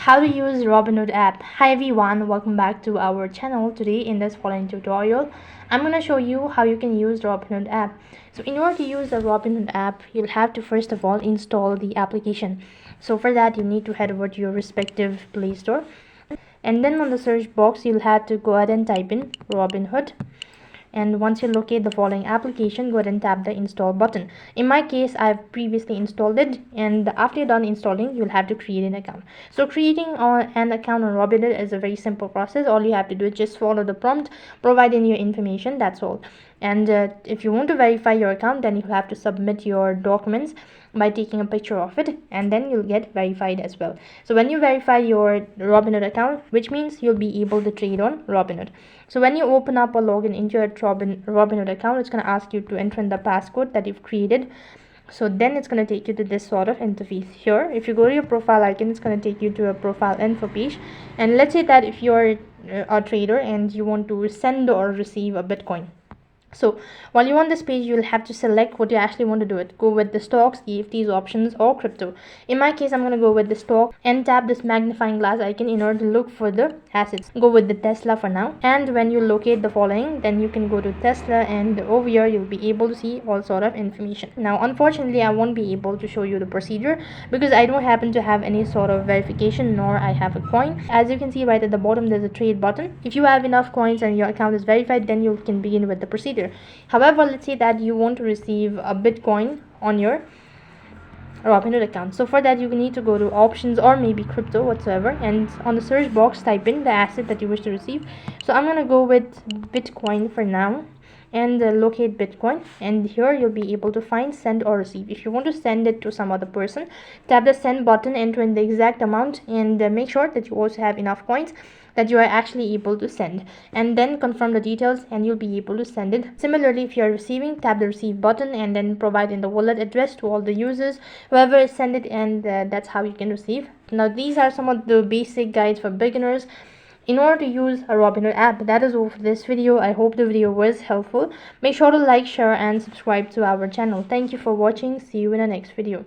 How to use Robinhood app. Hi everyone, welcome back to our channel. Today in this following tutorial I'm going to show you how you can use Robinhood app. So in order to use the Robinhood app, you'll have to first of all install the application. So for that you need to head over to your respective Play Store, and then on the search box you'll have to go ahead and type in Robinhood. And once you locate the following application, go ahead and tap the install button. In my case, I've previously installed it, and after you're done installing, you'll have to create an account. So creating an account on Robinhood is a very simple process. All you have to do is just follow the prompt, provide in your information, that's all. And if you want to verify your account, then you have to submit your documents by taking a picture of it, and then you'll get verified as well. So when you verify your Robinhood account, which means you'll be able to trade on Robinhood. So when you open up or log in into your Robinhood account, it's going to ask you to enter in the passcode that you've created. So then it's going to take you to this sort of interface here. If you go to your profile icon, it's going to take you to a profile info page. And let's say that if you're a trader and you want to send or receive a Bitcoin, so while you're on this page, you'll have to select what you actually want to do it. Go with the stocks, EFTs, options, or crypto. In my case, I'm going to go with the stock and tap this magnifying glass icon in order to look for the assets. Go with the Tesla for now. And when you locate the following, then you can go to Tesla, and over here you'll be able to see all sort of information. Now unfortunately I won't be able to show you the procedure because I don't happen to have any sort of verification, nor I have a coin. As you can see right at the bottom, there's a trade button. If you have enough coins and your account is verified, then you can begin with the procedure. However, let's say that you want to receive a Bitcoin on your Robinhood account. So for that you need to go to options or maybe crypto whatsoever, and on the search box type in the asset that you wish to receive. So I'm gonna go with Bitcoin for now, and locate Bitcoin, and here you'll be able to find send or receive. If you want to send it to some other person, tap the send button, enter in the exact amount, and make sure that you also have enough coins that you are actually able to send, and then confirm the details and you'll be able to send it. Similarly, if you are receiving, tap the receive button and then provide in the wallet address to all the users whoever is send it, and that's how you can receive. Now these are some of the basic guides for beginners in order to use a Robinhood app. That is all for this video. I hope the video was helpful. Make sure to like, share and subscribe to our channel. Thank you for watching. See you in the next video.